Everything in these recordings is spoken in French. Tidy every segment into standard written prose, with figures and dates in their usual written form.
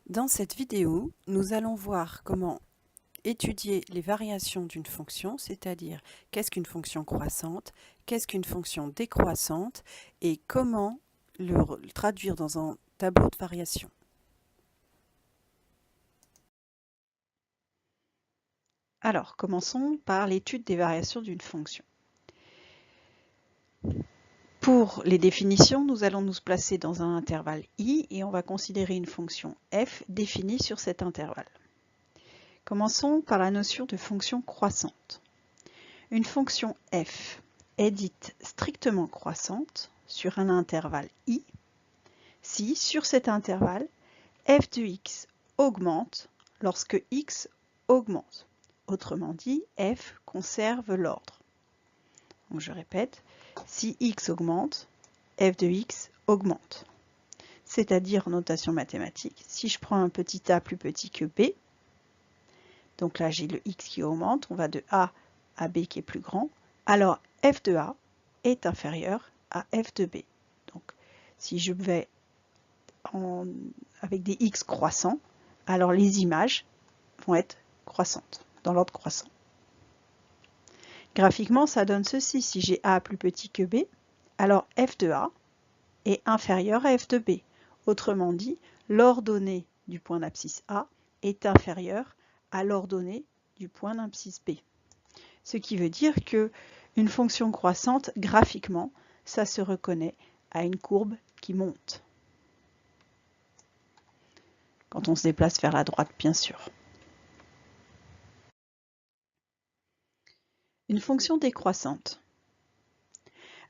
Dans cette vidéo, nous allons voir comment étudier les variations d'une fonction, c'est-à-dire qu'est-ce qu'une fonction croissante, qu'est-ce qu'une fonction décroissante et comment le traduire dans un tableau de variation. Alors, commençons par l'étude des variations d'une fonction. Pour les définitions, nous allons nous placer dans un intervalle i et on va considérer une fonction f définie sur cet intervalle. Commençons par la notion de fonction croissante. Une fonction f est dite strictement croissante sur un intervalle i si, sur cet intervalle, f de x augmente lorsque x augmente. Autrement dit, f conserve l'ordre. Donc je répète, si x augmente, f de x augmente. C'est-à-dire en notation mathématique, si je prends un petit a plus petit que b, donc là j'ai le x qui augmente, on va de a à b qui est plus grand, alors f de a est inférieur à f de b. Donc si je vais avec des x croissants, alors les images vont être croissantes, dans l'ordre croissant. Graphiquement, ça donne ceci. Si j'ai a plus petit que b, alors f de a est inférieur à f de b. Autrement dit, l'ordonnée du point d'abscisse A est inférieure à l'ordonnée du point d'abscisse B. Ce qui veut dire que une fonction croissante, graphiquement, ça se reconnaît à une courbe qui monte. Quand on se déplace vers la droite, bien sûr. Une fonction décroissante.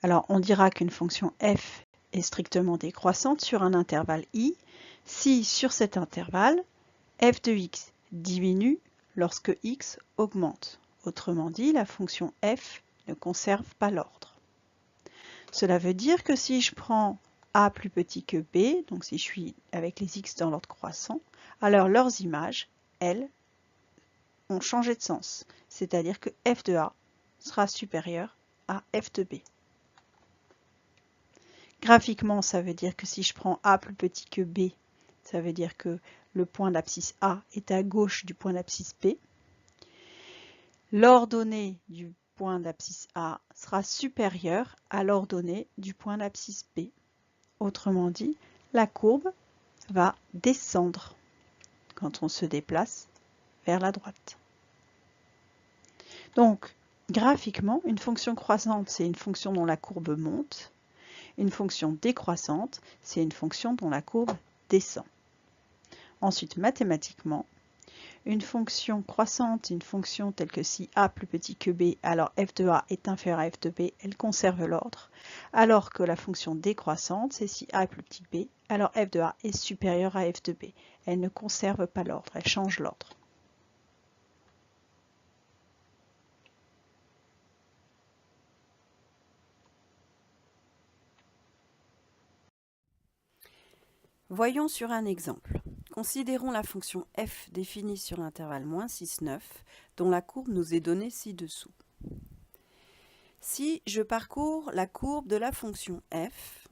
Alors, on dira qu'une fonction f est strictement décroissante sur un intervalle i si, sur cet intervalle, f de x diminue lorsque x augmente. Autrement dit, la fonction f ne conserve pas l'ordre. Cela veut dire que si je prends a plus petit que b, donc si je suis avec les x dans l'ordre croissant, alors leurs images, elles, ont changé de sens. C'est-à-dire que f de a sera supérieur à f de b. Graphiquement, ça veut dire que si je prends a plus petit que b, ça veut dire que le point d'abscisse A est à gauche du point d'abscisse B. L'ordonnée du point d'abscisse A sera supérieure à l'ordonnée du point d'abscisse B. Autrement dit, la courbe va descendre quand on se déplace vers la droite. Donc, graphiquement, une fonction croissante, c'est une fonction dont la courbe monte. Une fonction décroissante, c'est une fonction dont la courbe descend. Ensuite, mathématiquement, une fonction croissante, une fonction telle que si a plus petit que b, alors f de a est inférieur à f de b, elle conserve l'ordre. Alors que la fonction décroissante, c'est si a est plus petit que b, alors f de a est supérieur à f de b. Elle ne conserve pas l'ordre, elle change l'ordre. Voyons sur un exemple. Considérons la fonction f définie sur l'intervalle -6, 9, dont la courbe nous est donnée ci-dessous. Si je parcours la courbe de la fonction f,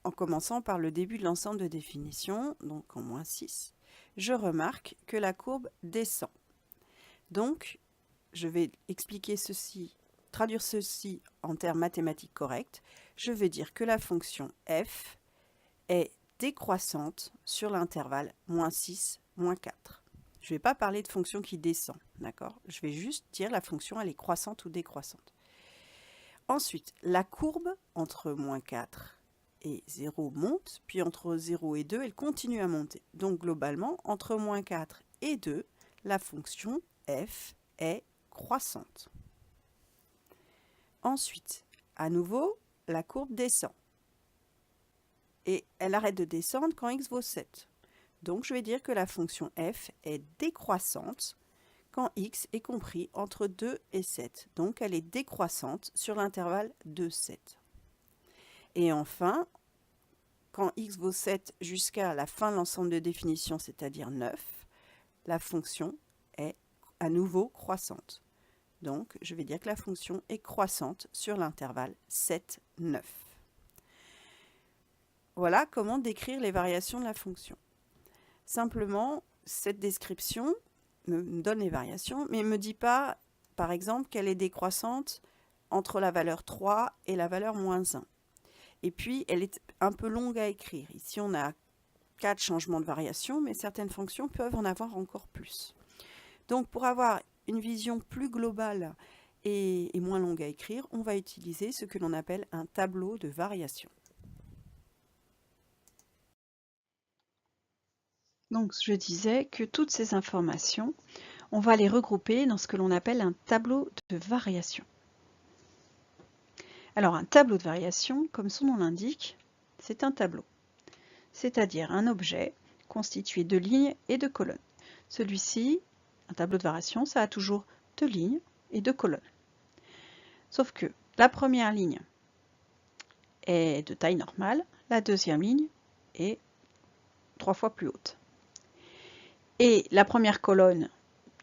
en commençant par le début de l'ensemble de définition, donc en -6, je remarque que la courbe descend. Donc, je vais expliquer ceci, traduire ceci en termes mathématiques corrects. Je vais dire que la fonction f est décroissante sur l'intervalle -6, -4. Je ne vais pas parler de fonction qui descend, d'accord? Je vais juste dire la fonction elle est croissante ou décroissante. Ensuite, la courbe entre -4 et 0 monte, puis entre 0 et 2, elle continue à monter. Donc globalement, entre -4 et 2, la fonction f est croissante. Ensuite, à nouveau, la courbe descend. Et elle arrête de descendre quand x vaut 7. Donc je vais dire que la fonction f est décroissante quand x est compris entre 2 et 7. Donc elle est décroissante sur l'intervalle 2, 7. Et enfin, quand x vaut 7 jusqu'à la fin de l'ensemble de définition, c'est-à-dire 9, la fonction est à nouveau croissante. Donc je vais dire que la fonction est croissante sur l'intervalle 7, 9. Voilà comment décrire les variations de la fonction. Simplement, cette description me donne les variations, mais ne me dit pas, par exemple, qu'elle est décroissante entre la valeur 3 et la valeur -1. Et puis, elle est un peu longue à écrire. Ici, on a 4 changements de variation, mais certaines fonctions peuvent en avoir encore plus. Donc, pour avoir une vision plus globale et moins longue à écrire, on va utiliser ce que l'on appelle un tableau de variation. Donc, je disais que toutes ces informations, on va les regrouper dans ce que l'on appelle un tableau de variation. Alors, un tableau de variation, comme son nom l'indique, c'est un tableau, c'est-à-dire un objet constitué de lignes et de colonnes. Celui-ci, un tableau de variation, ça a toujours 2 lignes et 2 colonnes. Sauf que la première ligne est de taille normale, la deuxième ligne est 3 fois plus haute. Et la première colonne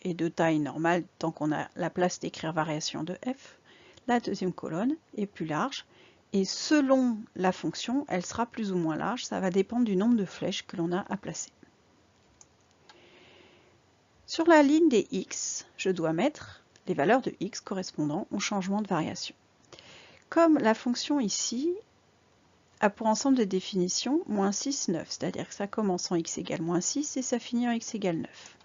est de taille normale tant qu'on a la place d'écrire variation de f. La deuxième colonne est plus large et selon la fonction, elle sera plus ou moins large. Ça va dépendre du nombre de flèches que l'on a à placer. Sur la ligne des x, je dois mettre les valeurs de x correspondant au changement de variation. Comme la fonction ici a pour ensemble de définition -6, 9, c'est-à-dire que ça commence en x égale -6 et ça finit en x égale 9.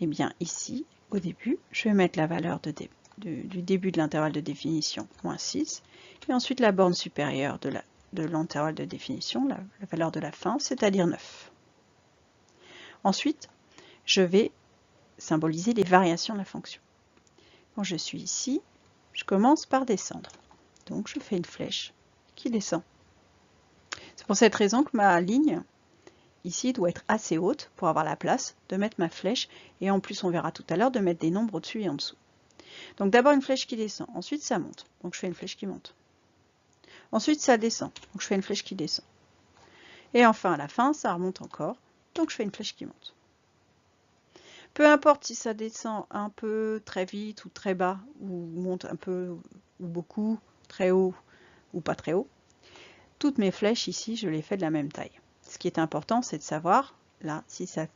Et bien ici, au début, je vais mettre la valeur du début de l'intervalle de définition, -6, et ensuite la borne supérieure de l'intervalle de définition, la valeur de la fin, c'est-à-dire 9. Ensuite, je vais symboliser les variations de la fonction. Quand je suis ici, je commence par descendre. Donc je fais une flèche qui descend. C'est pour cette raison que ma ligne ici doit être assez haute pour avoir la place de mettre ma flèche et en plus on verra tout à l'heure de mettre des nombres au-dessus et en dessous. Donc d'abord une flèche qui descend, ensuite ça monte, donc je fais une flèche qui monte. Ensuite ça descend, donc je fais une flèche qui descend. Et enfin à la fin ça remonte encore, donc je fais une flèche qui monte. Peu importe si ça descend un peu très vite ou très bas, ou monte un peu ou beaucoup, très haut ou pas très haut, toutes mes flèches ici je les fais de la même taille. Ce qui est important, c'est de savoir, là, si ça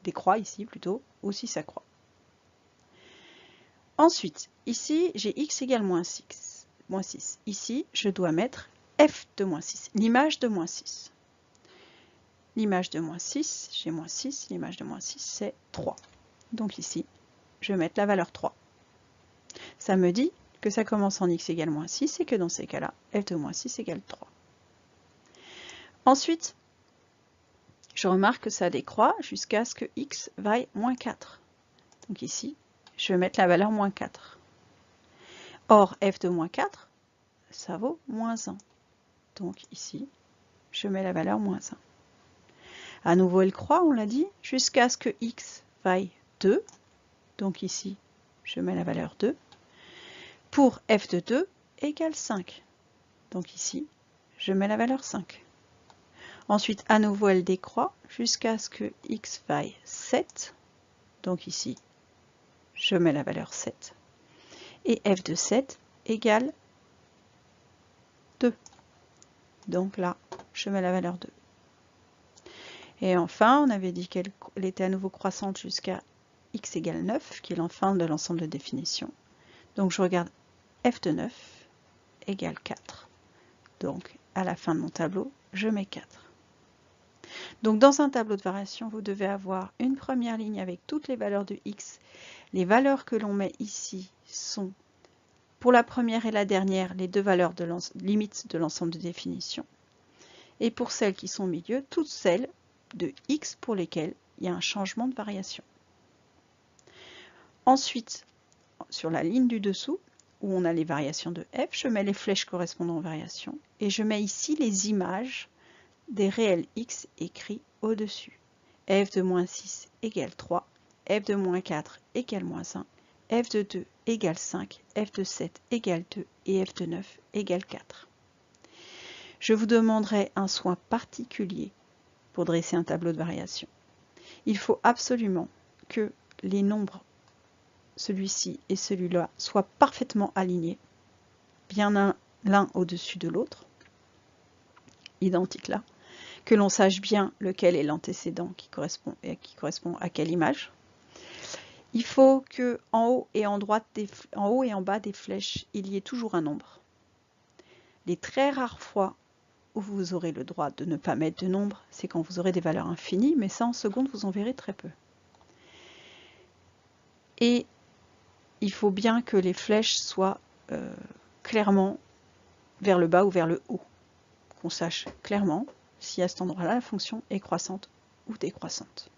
décroît ici plutôt, ou si ça croît. Ensuite, ici, j'ai x égale -6. Ici, je dois mettre f de -6, l'image de -6. L'image de -6, j'ai -6, l'image de -6, c'est 3. Donc ici, je vais mettre la valeur 3. Ça me dit que ça commence en x égale -6 et que dans ces cas-là, f de -6 égale 3. Ensuite, je remarque que ça décroît jusqu'à ce que x vaille -4. Donc ici, je vais mettre la valeur -4. Or, f de -4, ça vaut -1. Donc ici, je mets la valeur -1. À nouveau, elle croît, on l'a dit, jusqu'à ce que x vaille 2. Donc ici, je mets la valeur 2. Pour f de 2 égale 5. Donc ici, je mets la valeur 5. Ensuite, à nouveau, elle décroît jusqu'à ce que x vaille 7. Donc ici, je mets la valeur 7. Et f de 7 égale 2. Donc là, je mets la valeur 2. Et enfin, on avait dit qu'elle était à nouveau croissante jusqu'à x égale 9, qui est la fin de l'ensemble de définition. Donc je regarde f de 9 égale 4. Donc à la fin de mon tableau, je mets 4. Donc dans un tableau de variation, vous devez avoir une première ligne avec toutes les valeurs de x. Les valeurs que l'on met ici sont, pour la première et la dernière, les deux valeurs de limites de l'ensemble de définition. Et pour celles qui sont au milieu, toutes celles de x pour lesquelles il y a un changement de variation. Ensuite, sur la ligne du dessous, où on a les variations de f, je mets les flèches correspondant aux variations et je mets ici les images des réels x écrits au-dessus. F de -6 égale 3, f de -4 égale -1, f de 2 égale 5, f de 7 égale 2 et f de 9 égale 4. Je vous demanderai un soin particulier pour dresser un tableau de variation. Il faut absolument que les nombres, celui-ci et celui-là, soient parfaitement alignés, bien l'un au-dessus de l'autre, identiques là, que l'on sache bien lequel est l'antécédent qui correspond à quelle image. Il faut que en haut et en bas des flèches, il y ait toujours un nombre. Les très rares fois où vous aurez le droit de ne pas mettre de nombre, c'est quand vous aurez des valeurs infinies, mais ça en seconde, vous en verrez très peu. Et il faut bien que les flèches soient clairement vers le bas ou vers le haut, qu'on sache clairement si à cet endroit-là, la fonction est croissante ou décroissante.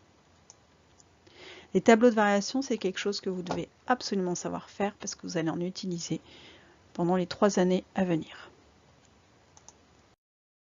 Les tableaux de variation, c'est quelque chose que vous devez absolument savoir faire parce que vous allez en utiliser pendant les 3 années à venir.